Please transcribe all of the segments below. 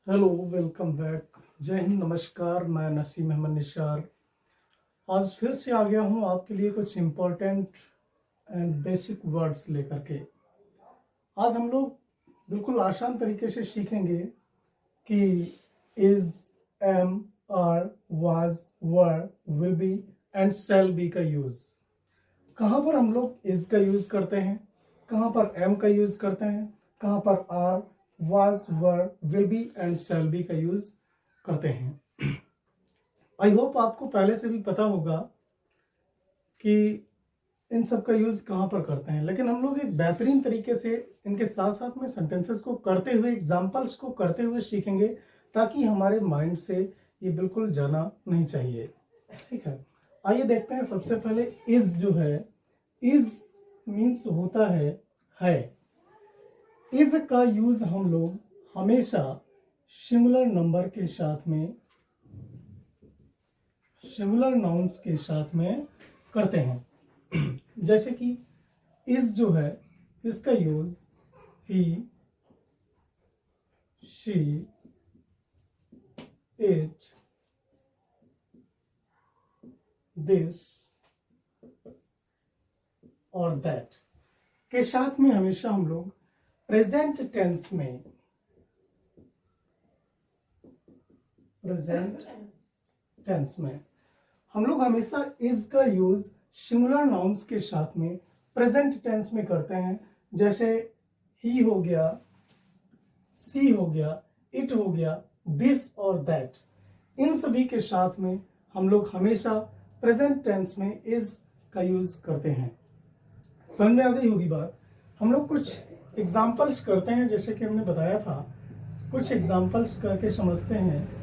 Hello, welcome back. जय हिंद, नमस्कार। मैं नसीम अहमद निशार आज फिर से आ गया हूँ आपके लिए कुछ इम्पोर्टेंट एंड बेसिक वर्ड्स लेकर के। आज हम लोग बिल्कुल आसान तरीके से सीखेंगे कि is, am, are, was, were, will be and shall be का यूज। कहाँ पर हम लोग इज का यूज करते हैं, कहाँ पर एम का यूज करते हैं, कहाँ पर are, was, were, will be and shall be का यूज करते हैं। आई होप आपको पहले से भी पता होगा कि इन सब का यूज कहाँ पर करते हैं, लेकिन हम लोग एक बेहतरीन तरीके से इनके साथ साथ में सेंटेंसेस को करते हुए, एग्जाम्पल्स को करते हुए सीखेंगे, ताकि हमारे माइंड से ये बिल्कुल जाना नहीं चाहिए। ठीक है, आइए देखते हैं। सबसे पहले इज जो है, इज मीन्स होता है। इज का यूज हम लोग हमेशा सिंगुलर नंबर के साथ में, सिंगुलर नाउन्स के साथ में करते हैं। जैसे कि इज जो है, इसका use he, she, it, this और दैट के साथ में हमेशा हम लोग प्रेजेंट टेंस में, हम लोग हमेशा इज का यूज सिंगुलर नाउन्स के साथ में प्रेजेंट टेंस में करते हैं। जैसे ही हो गया, सी हो गया, इट हो गया, दिस और दैट, इन सभी के साथ में हम लोग हमेशा प्रेजेंट टेंस में इज का यूज करते हैं। समझ में आ गई होगी बात। हम लोग कुछ एग्जाम्पल्स करते हैं, जैसे कि हमने बताया था, कुछ एग्जाम्पल्स करके समझते हैं।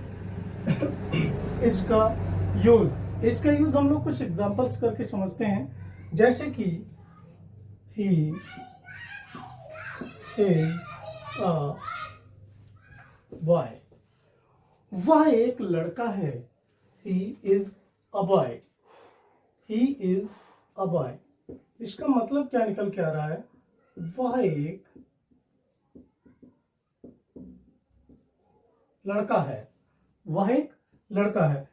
इज का यूज हम लोग कुछ एग्जाम्पल्स करके समझते हैं। जैसे कि ही इज अ बॉय, वह एक लड़का है। He is a boy, he is a boy. इसका मतलब क्या निकल के आ रहा है? वह एक लड़का है, वह एक लड़का है।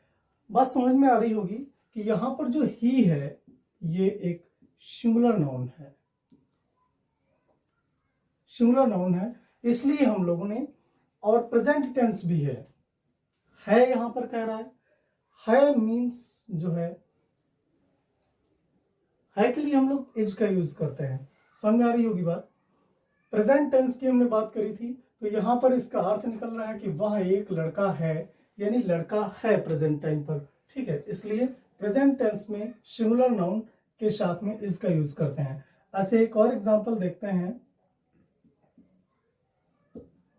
बात समझ में आ रही होगी कि यहां पर जो ही है, ये एक सिंगुलर नाउन है, सिंगुलर नाउन है, इसलिए हम लोगों ने, और प्रेजेंट टेंस भी है यहां पर कह रहा है मींस जो है के लिए हम लोग इज का यूज करते हैं। समझ आ रही होगी बात। प्रेजेंट टेंस की हमने बात करी थी, तो यहां पर इसका अर्थ निकल रहा है कि वह एक लड़का है, यानी लड़का है प्रेजेंट टाइम पर। ठीक है, इसलिए प्रेजेंट टेंस में सिंगुलर नाउन के साथ में इज का यूज करते हैं। ऐसे एक और एग्जांपल देखते हैं।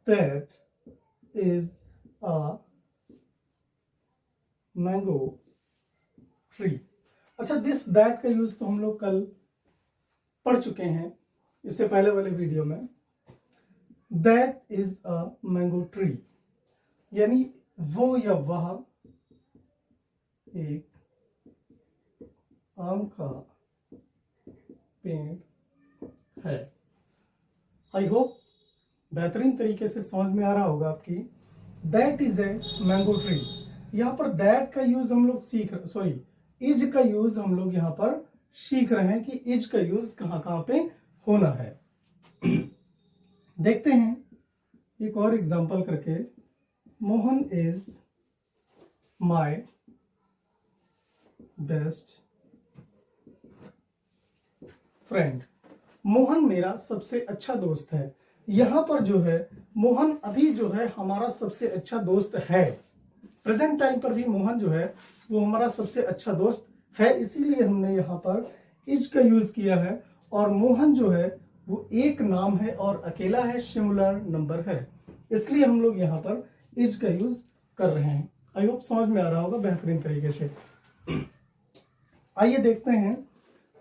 That is a mango tree. अच्छा, दिस दैट का यूज तो हम लोग कल पढ़ चुके हैं, इससे पहले वाले वीडियो में। That is a mango tree, यानी वो या वह एक आम का पेड़ है। आई होप बेहतरीन तरीके से समझ में आ रहा होगा आपकी। That is a mango tree. यहां पर दैट का यूज हम लोग इज का यूज हम लोग यहां पर सीख रहे हैं कि इज का यूज कहां कहां पे होना है। देखते हैं एक और एग्जांपल करके। Mohan is my best friend. Mohan मेरा सबसे अच्छा दोस्त है। यहां पर जो है, मोहन अभी जो है हमारा सबसे अच्छा दोस्त है। प्रेजेंट टाइम पर भी मोहन जो है वो हमारा सबसे अच्छा दोस्त है, इसीलिए हमने यहाँ पर इज का यूज किया है। और मोहन जो है वो एक नाम है और अकेला है, सिंगुलर नंबर है, इसलिए हम लोग यहाँ पर इज का यूज कर रहे हैं। आई होप समझ में आ रहा होगा बेहतरीन तरीके से। आइए देखते हैं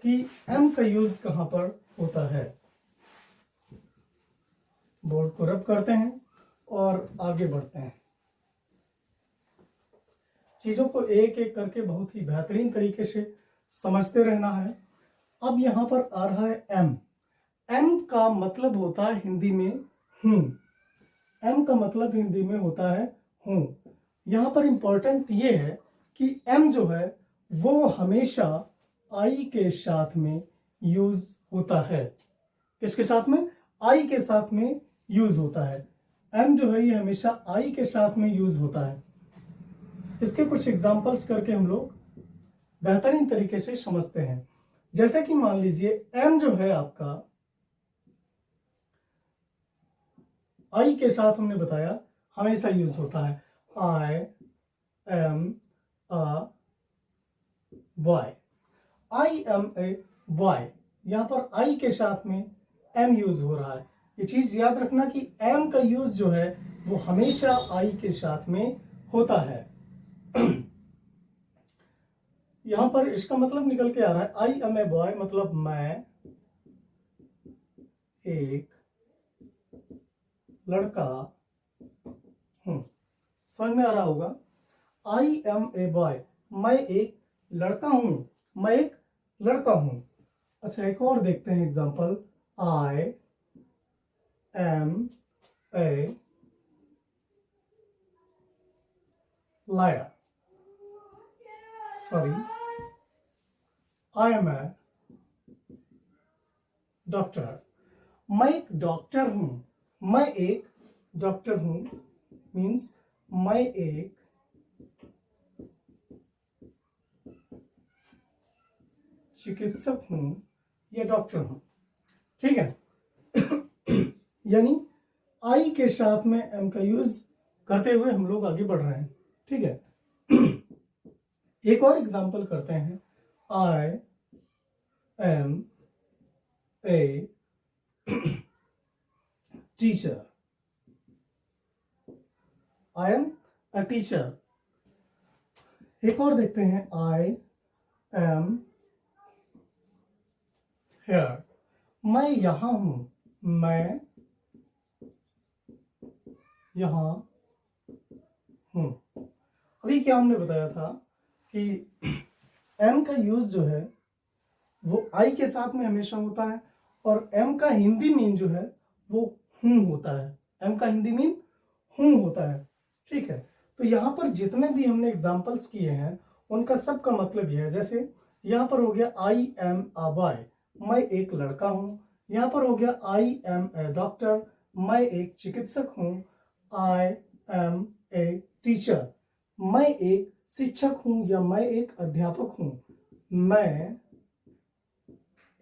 कि एम का यूज कहां पर होता है। बोर्ड को रब करते हैं और आगे बढ़ते हैं। चीजों को एक एक करके बहुत ही बेहतरीन तरीके से समझते रहना है। अब यहां पर आ रहा है एम। एम का मतलब होता है हिंदी में हूं। एम का मतलब हिंदी में होता है हूं। यहां पर इंपॉर्टेंट ये है कि एम जो है वो हमेशा आई के साथ में यूज होता है। किसके साथ में? आई के साथ में यूज होता है। एम जो है ये हमेशा आई के साथ में यूज होता है। इसके कुछ एग्जांपल्स करके हम लोग बेहतरीन तरीके से समझते हैं। जैसे कि मान लीजिए एम जो है आपका आई के साथ हमने बताया हमेशा यूज होता है। I am a boy, I am a boy, यहां पर आई के साथ में एम यूज हो रहा है। ये चीज याद रखना कि एम का यूज जो है वो हमेशा आई के साथ में होता है। यहां पर इसका मतलब निकल के आ रहा है आई एम ए बॉय, मतलब मैं एक लड़का हूं। समझ में आ रहा होगा? आई एम ए बॉय, मैं एक लड़का हूं, मैं एक लड़का हूं। अच्छा, एक और देखते हैं example. I am a liar, sorry, I am a doctor, मैं एक डॉक्टर हूं, मैं एक डॉक्टर हूं मीन्स मैं एक चिकित्सक हूं या डॉक्टर हूं। ठीक है। यानी आई के साथ में एम का यूज करते हुए हम लोग आगे बढ़ रहे हैं। ठीक है। एक और एग्जांपल करते हैं। I am a teacher, I am a teacher. एक और देखते हैं। आई एम हेयर, मैं यहां हूं, मैं यहां हूं। अभी क्या हमने बताया था कि एम का यूज जो है वो आई के साथ में हमेशा होता है और एम का हिंदी मीन जो है वो हूं होता है। एम का हिंदी मीन हूं होता है। ठीक है। तो यहां पर जितने भी हमने एग्जांपल्स किए हैं उनका सबका मतलब यह है। जैसे यहां पर हो गया आई एम अ बॉय, मैं एक लड़का हूं। यहां पर हो गया आई एम ए डॉक्टर, मैं एक चिकित्सक हूं। आई एम ए टीचर, मैं एक शिक्षक हूं या मैं एक अध्यापक हूं। मैं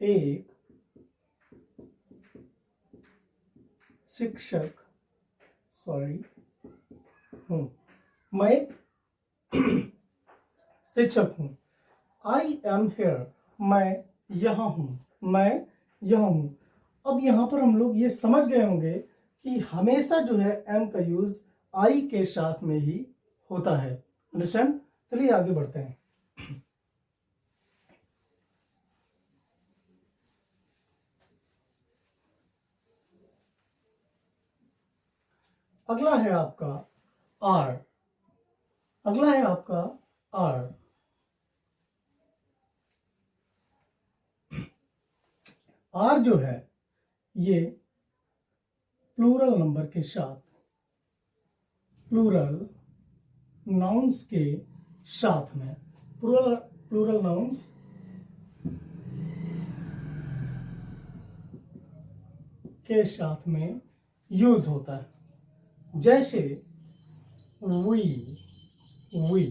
एक शिक्षक, सॉरी, हूं, मैं एक शिक्षक हूं। आई एम हेयर, मैं यहां हूं, मैं यहां हूं। अब यहां पर हम लोग ये समझ गए होंगे कि हमेशा जो है एम का यूज आई के साथ में ही होता है। अंडरस्टैंड? चलिए आगे बढ़ते हैं। अगला है आपका आर। अगला है आपका आर। आर जो है ये प्लूरल नंबर के साथ, प्लूरल नाउन्स के साथ में, प्लूरल नाउन्स के साथ में यूज होता है। जैसे वी,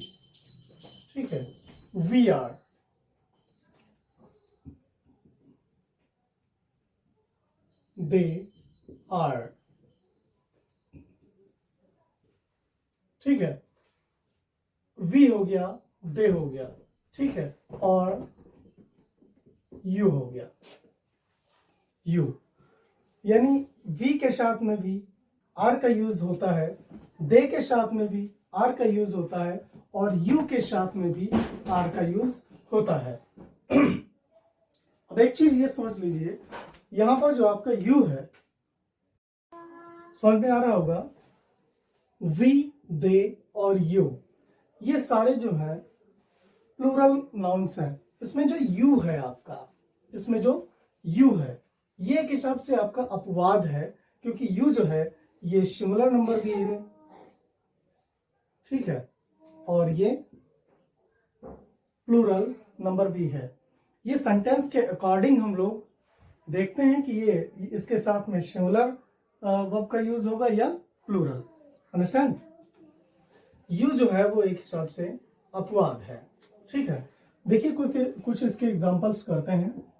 ठीक है, वी आर, दे आर। ठीक है, वी हो गया, दे हो गया, ठीक है, और यू हो गया। यू यानी वी के साथ में भी आर का यूज होता है, दे के साथ में भी आर का यूज होता है और यू के साथ में भी आर का यूज होता है। अब एक चीज ये समझ लीजिए, यहां पर जो आपका यू है, समझ में आ रहा होगा, वी, दे और यू, ये सारे जो है प्लूरल नाउन्स हैं। इसमें जो यू है आपका, इसमें जो यू है ये एक हिसाब से आपका अपवाद है, क्योंकि यू जो है ये सिंगुलर नंबर भी है, ठीक है, और ये प्लूरल नंबर भी है। ये सेंटेंस के अकॉर्डिंग हम लोग देखते हैं कि ये इसके साथ में सिंगुलर वर्ब का यूज होगा या प्लूरल। अंडरस्टैंड? यू जो है वो एक हिसाब से अपवाद है, ठीक है। देखिए कुछ इसके एग्जांपल्स करते हैं।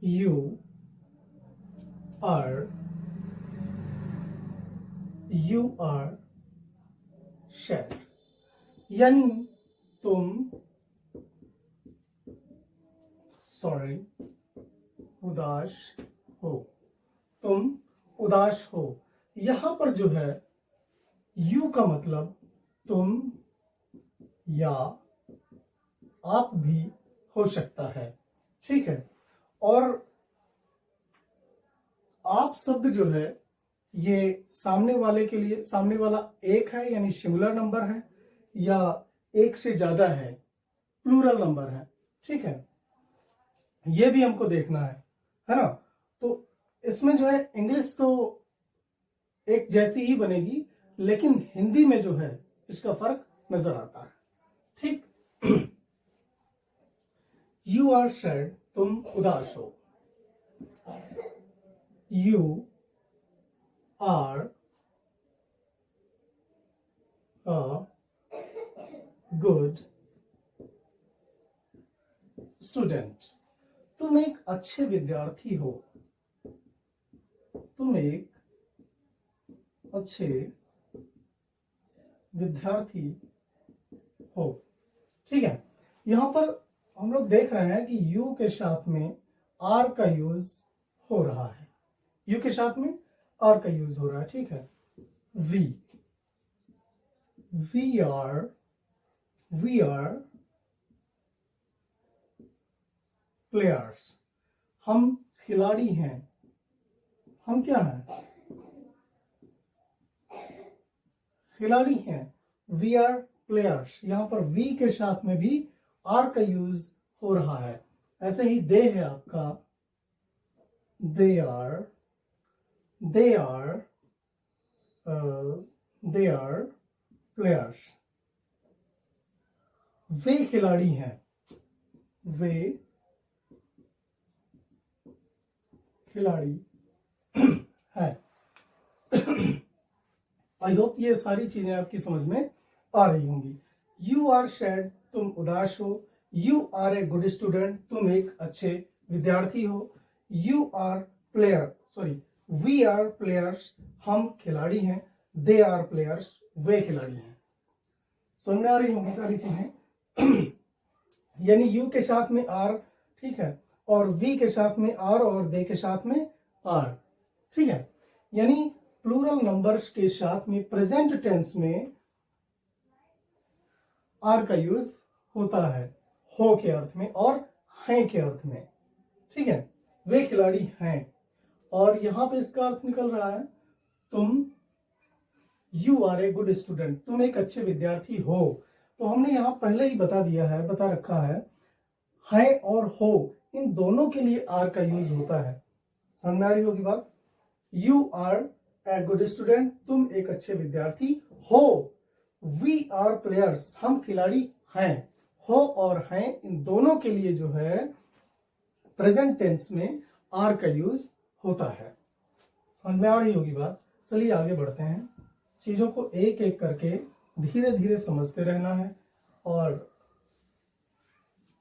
You are sad, यानी तुम सॉरी उदास हो, तुम उदास हो। यहां पर जो है यू का मतलब तुम या आप भी हो सकता है, ठीक है। और आप शब्द जो है ये सामने वाले के लिए, सामने वाला एक है यानी सिंगुलर नंबर है, या एक से ज्यादा है, प्लूरल नंबर है, ठीक है। ये भी हमको देखना है ना। तो इसमें जो है इंग्लिश तो एक जैसी ही बनेगी, लेकिन हिंदी में जो है इसका फर्क नजर आता है, ठीक। यू आर सैड, तुम उदास हो। You are a good student, तुम एक अच्छे विद्यार्थी हो, तुम एक अच्छे विद्यार्थी हो, ठीक है। यहां पर हम लोग देख रहे हैं कि यू के साथ में आर का यूज हो रहा है, यू के साथ में आर का यूज हो रहा है, ठीक है। वी आर प्लेयर्स, हम खिलाड़ी हैं, हम क्या हैं? खिलाड़ी हैं। वी आर प्लेयर्स, यहां पर वी के साथ में भी आर का यूज हो रहा है। ऐसे ही दे है आपका, दे आर प्लेयर्स, वे खिलाड़ी हैं, वे खिलाड़ी है। आई होप ये सारी चीजें आपकी समझ में आ रही होंगी। यू आर सैड, तुम उदास हो। You are a good student, तुम एक अच्छे विद्यार्थी हो। You are player, sorry we are players, हम खिलाड़ी हैं। दे आर प्लेयर्स, वे खिलाड़ी हैं। समझ में आ रही होंगी सारी चीजें। यानी यू के साथ में आर, ठीक है, और वी के साथ में आर, और दे के साथ में आर, ठीक है। यानी प्लूरल नंबर्स के साथ में प्रेजेंट टेंस में आर का यूज होता है, हो के अर्थ में और हैं के अर्थ में, ठीक है। वे खिलाड़ी हैं, और यहां पे इसका अर्थ निकल रहा है तुम, you are a good student, तुम एक अच्छे विद्यार्थी हो। तो हमने यहां पहले ही बता दिया है, बता रखा है और हो इन दोनों के लिए आर का यूज होता है। समझ में आ रही होगी बात। You are a good student, तुम एक अच्छे विद्यार्थी हो। वी आर प्लेयर्स, हम खिलाड़ी हैं। हो और हैं इन दोनों के लिए जो है प्रेजेंट टेंस में आर का यूज होता है। समझ में आ रही होगी बात। चलिए आगे बढ़ते हैं। चीजों को एक एक करके धीरे धीरे समझते रहना है और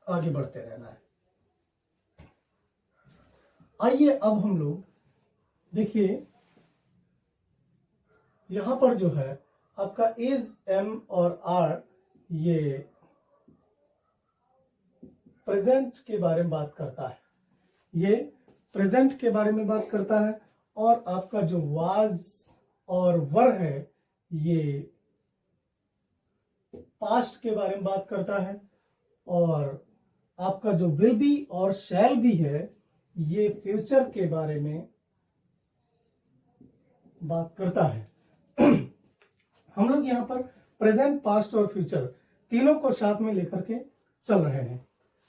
आगे बढ़ते रहना है। आइए अब हम लोग देखिए, यहां पर जो है आपका इज, एम और आर ये प्रेजेंट के बारे में बात करता है, ये प्रेजेंट के बारे में बात करता है। और आपका जो वाज और वर है ये पास्ट के बारे में बात करता है। और आपका जो विल बी और शैल बी है ये फ्यूचर के बारे में बात करता है। हम लोग यहाँ पर प्रेजेंट, पास्ट और फ्यूचर तीनों को साथ में लेकर के चल रहे हैं।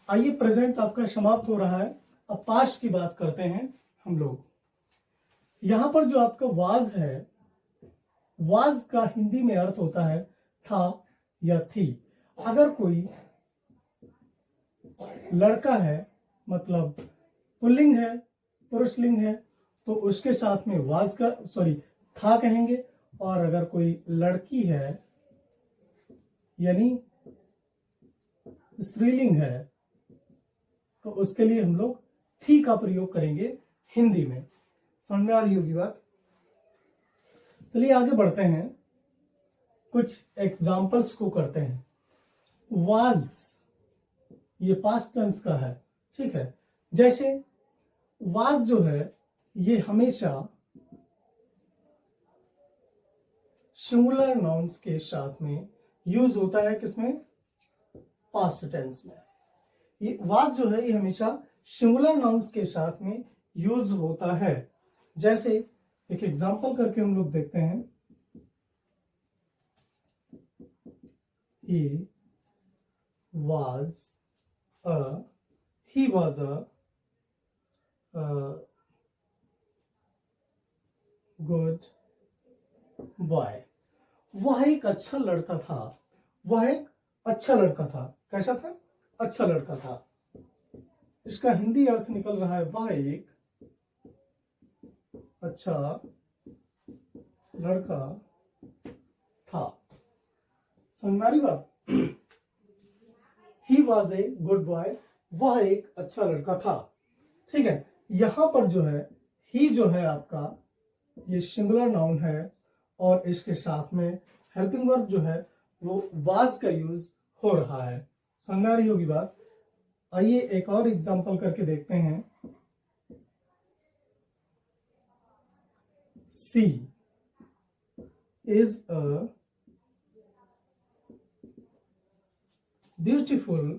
आइए प्रेजेंट आपका समाप्त हो रहा है, अब पास्ट की बात करते हैं हम लोग। यहां पर जो आपका वाज है, वाज का हिंदी में अर्थ होता है था या थी। अगर कोई लड़का है, मतलब पुल्लिंग है, पुरुषलिंग है, तो उसके साथ में वाज का था कहेंगे। और अगर कोई लड़की है यानी स्त्रीलिंग है, तो उसके लिए हम लोग थी का प्रयोग करेंगे हिंदी में। समझ में आ रही होगी बात। चलिए आगे बढ़ते हैं, कुछ एग्जाम्पल्स को करते हैं। वाज ये पास्ट टेंस का है, ठीक है। जैसे वाज जो है ये हमेशा सिंगुलर नाउन्स के साथ में यूज होता है, किसमें? पास्ट टेंस में। ये वाज जो है ये हमेशा सिंगुलर नाउन्स के साथ में यूज होता है। जैसे एक एग्जांपल करके हम लोग देखते हैं। he was a good boy. वह एक अच्छा लड़का था। वह एक अच्छा लड़का था। कैसा था? अच्छा लड़का था। इसका हिंदी अर्थ निकल रहा है वह एक अच्छा लड़का था। समझ में आ रही बात? He was a good boy, वह एक अच्छा लड़का था। ठीक है, यहां पर जो है ही जो है आपका ये सिंगुलर नाउन है और इसके साथ में हेल्पिंग वर्ब जो है वो वाज का यूज हो रहा है। समझ में आ रही होगी बात। आइए एक और एग्जांपल करके देखते हैं। She is a beautiful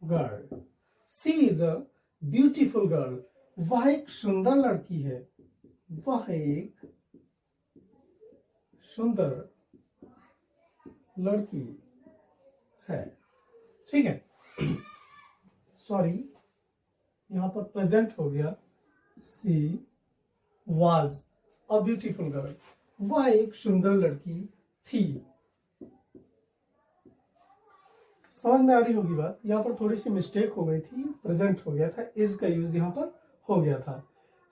girl. She is a beautiful girl. वह एक सुंदर लड़की है। वह एक सुंदर लड़की है। ठीक है, सॉरी यहां पर प्रेजेंट हो गया। She was a beautiful girl. वह एक सुंदर लड़की थी। समझ में आ रही होगी बात। यहां पर थोड़ी सी मिस्टेक हो गई थी, प्रेजेंट हो गया था, इज का यूज यहां पर हो गया था।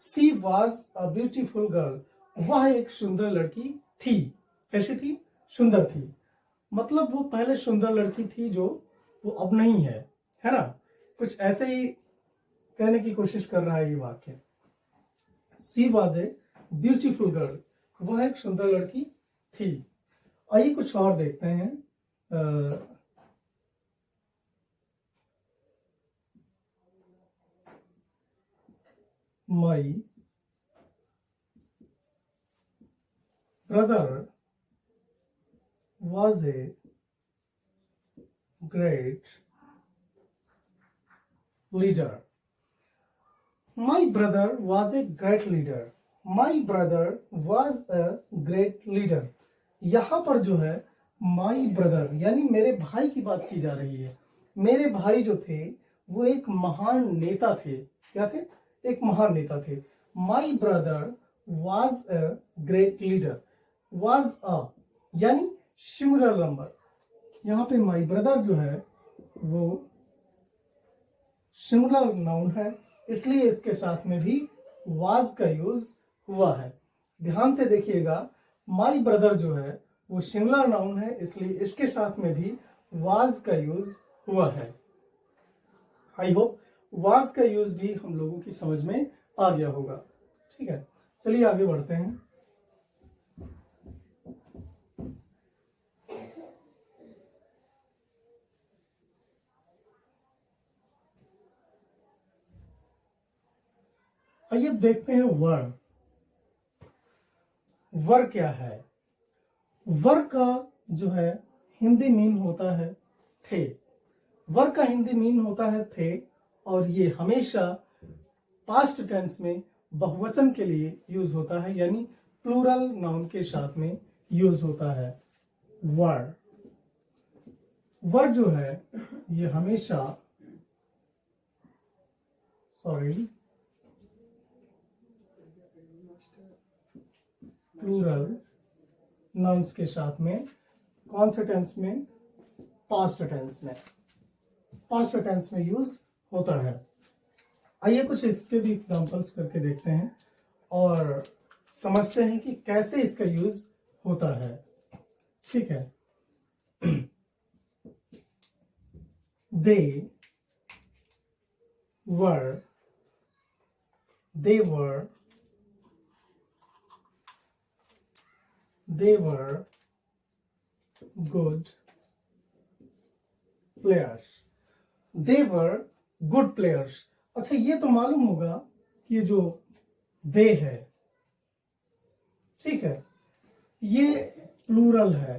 सी वॉज अ ब्यूटीफुल गर्ल। वह एक सुंदर लड़की थी। कैसी थी? सुंदर थी। मतलब वो पहले सुंदर लड़की थी जो वो अब नहीं है ना। कुछ ऐसे ही कहने की कोशिश कर रहा है ये वाक्य। सी वॉज ए ब्यूटीफुल गर्ल। वह एक सुंदर लड़की थी। आइए कुछ और देखते हैं। My brother was a great leader. My brother was a great leader. My brother was a great leader. यहां पर जो है my brother यानी मेरे भाई की बात की जा रही है। मेरे भाई जो थे वो एक महान नेता थे। क्या थे? एक महान नेता थे। My brother was a great leader. Was a यानी सिंगुलर नंबर। यहां पे my brother जो है वो सिंगुलर नाउन है, इसलिए इसके साथ में भी was का यूज हुआ है। ध्यान से देखिएगा, my brother जो है वो सिंगुलर नाउन है, इसलिए इसके साथ में भी was का यूज हुआ है। आई होप was का यूज भी हम लोगों की समझ में आ गया होगा। ठीक है, चलिए आगे बढ़ते हैं। आइए अब देखते हैं वर। वर क्या है? वर का जो है हिंदी मीन होता है थे। वर का हिंदी मीन होता है थे, और ये हमेशा पास्ट टेंस में बहुवचन के लिए यूज होता है, यानी प्लूरल नाउन के साथ में यूज होता है वर। वर्ड जो है ये हमेशा प्लूरल नाउन्स के साथ में कौन से टेंस में, पास्ट टेंस में यूज होता है। आइए कुछ इसके भी एग्जांपल्स करके देखते हैं और समझते हैं कि कैसे इसका यूज होता है। ठीक है। they were good players। they were good players। अच्छा, ये तो मालूम होगा कि ये जो they है, ठीक है, ये प्लूरल है,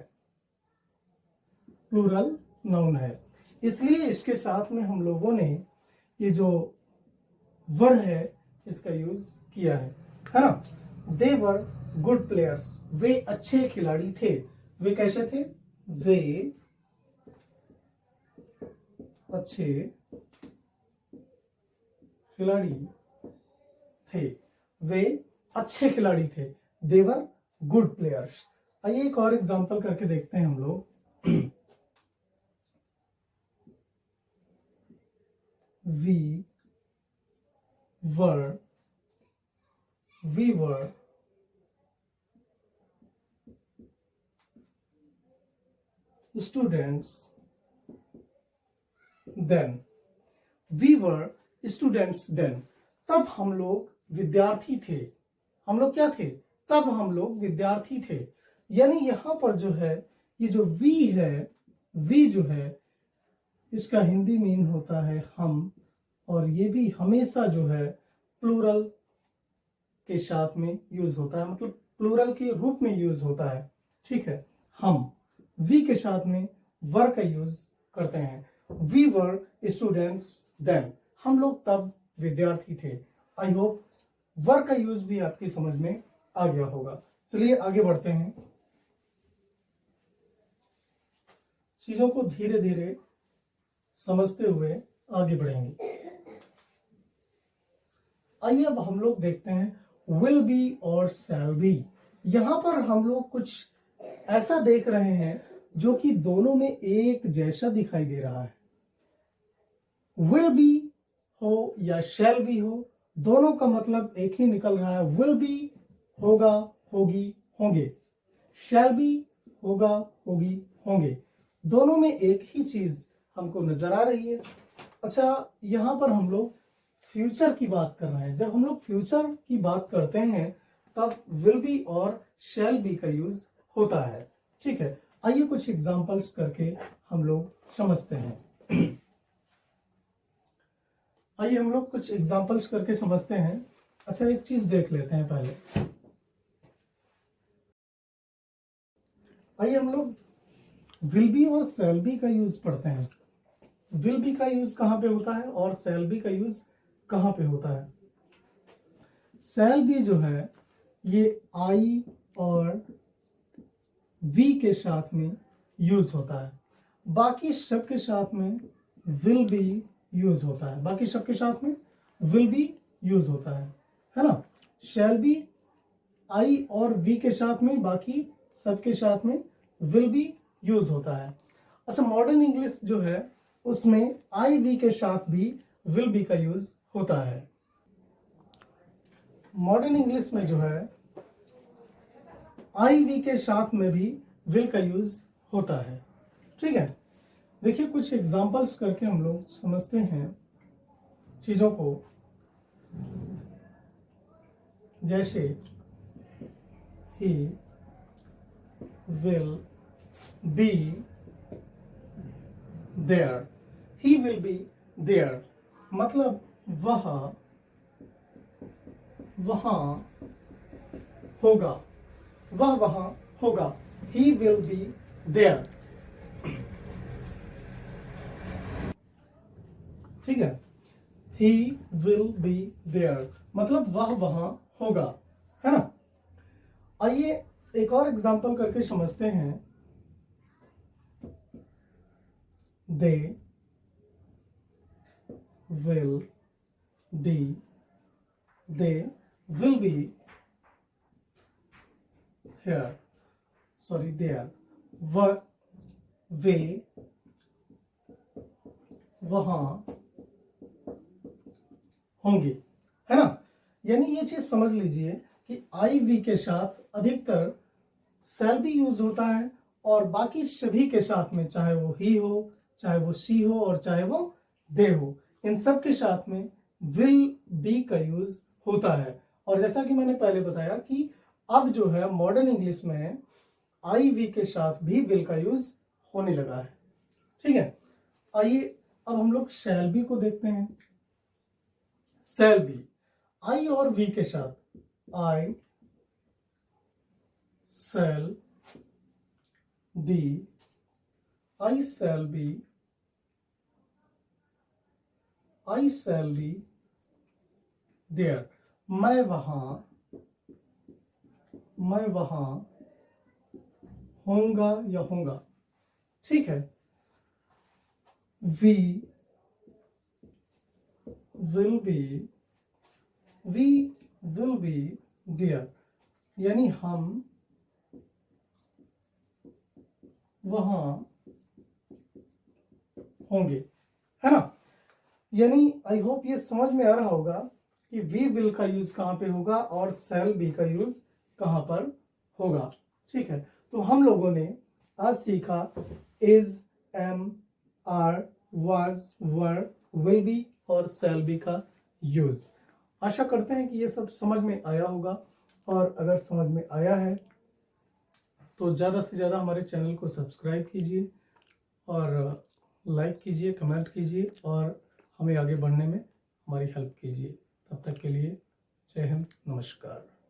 प्लूरल नाउन है, इसलिए इसके साथ में हम लोगों ने ये जो वर है इसका यूज किया है ना। दे वर गुड प्लेयर्स, वे अच्छे खिलाड़ी थे। वे कैसे थे? वे अच्छे खिलाड़ी थे, वे अच्छे खिलाड़ी थे। दे वर गुड प्लेयर्स। आइए एक और एग्जांपल करके देखते हैं हम लोग। we were students then। we were students then। तब हम लोग विद्यार्थी थे। हम लोग क्या थे? तब हम लोग विद्यार्थी थे। यानी यहां पर जो है ये जो वी है, वी जो है इसका हिंदी मीन होता है हम, और ये भी हमेशा जो है प्लूरल के साथ में यूज होता है, मतलब प्लूरल के रूप में यूज होता है। ठीक है। हम वी के साथ में वर का यूज करते हैं। वी वर स्टूडेंट्स देन, हम लोग तब विद्यार्थी थे। आई होप वर का यूज भी आपकी समझ में आ गया होगा। चलिए आगे बढ़ते हैं, चीजों को धीरे धीरे समझते हुए आगे बढ़ेंगे। आइए अब हम लोग देखते हैं विल बी और शैल बी। यहां पर हम लोग कुछ ऐसा देख रहे हैं जो कि दोनों में एक जैसा दिखाई दे रहा है। विल बी हो या शैल बी हो, दोनों का मतलब एक ही निकल रहा है। विल बी होगा, होगी, होंगे। शैल बी होगा, होगी, होंगे। दोनों में एक ही चीज हमको नजर आ रही है। अच्छा, यहां पर हम लोग फ्यूचर की बात कर रहे हैं। जब हम लोग फ्यूचर की बात करते हैं तब विल बी और शैल बी का यूज होता है। ठीक है। आइए कुछ एग्जांपल्स करके हम लोग समझते हैं। आइए हम लोग कुछ एग्जांपल्स करके समझते हैं। अच्छा, एक चीज देख लेते हैं पहले। आइए हम लोग विल बी और शैल बी का यूज पढ़ते हैं। विल बी का यूज कहां पे होता है और शैल बी का यूज कहां पे होता है? शैल बी जो है ये आई और वी के साथ में यूज होता है। बाकी सब के साथ में विल बी यूज होता है। बाकी सब के साथ में विल बी यूज होता है ना। शैल बी आई और वी के साथ में, बाकी सब के साथ में विल बी यूज होता है। अच्छा, मॉडर्न इंग्लिश जो है उसमें आई वी के साथ भी विल बी का यूज होता है। मॉडर्न इंग्लिश में जो है आई वी के साथ में भी विल का यूज होता है। ठीक है। देखिए कुछ एग्जांपल्स करके हम लोग समझते हैं चीजों को। जैसे he will be there. He will be there मतलब वहां होगा, वह वहां होगा। He will be there. ठीक है। ही विल बी देयर मतलब वह वहां होगा, है ना। आइए एक और एग्जांपल करके समझते हैं। they will be, they will be here, sorry there, वे वहां होंगे, है ना। यानी ये चीज समझ लीजिए कि आई वी के साथ अधिकतर शैल बी यूज होता है और बाकी सभी के साथ में, चाहे वो ही हो, चाहे वो सी हो और चाहे वो दे हो, इन सब के साथ में विल बी का यूज होता है। और जैसा कि मैंने पहले बताया कि अब जो है मॉडर्न इंग्लिश में आई वी के साथ भी विल का यूज होने लगा है, ठीक है। आइए अब हम लोग शैल बी को देखते हैं। शैल बी आई और वी के साथ, आई shall be, I shall be, I shall be there, मैं वहां होऊंगा या होऊंगा, ठीक है। we will be there, यानी हम वहां होंगे, है ना। यानी आई होप ये समझ में आ रहा होगा कि वी विल का यूज कहां पे होगा और शैल बी का यूज कहां पर होगा, ठीक है। तो हम लोगों ने आज सीखा is, am, are, was, were, will be और शैल बी का यूज। आशा करते हैं कि ये सब समझ में आया होगा, और अगर समझ में आया है तो ज़्यादा से ज़्यादा हमारे चैनल को सब्सक्राइब कीजिए और लाइक कीजिए, कमेंट कीजिए और हमें आगे बढ़ने में हमारी हेल्प कीजिए। तब तक के लिए जय हिंद, नमस्कार।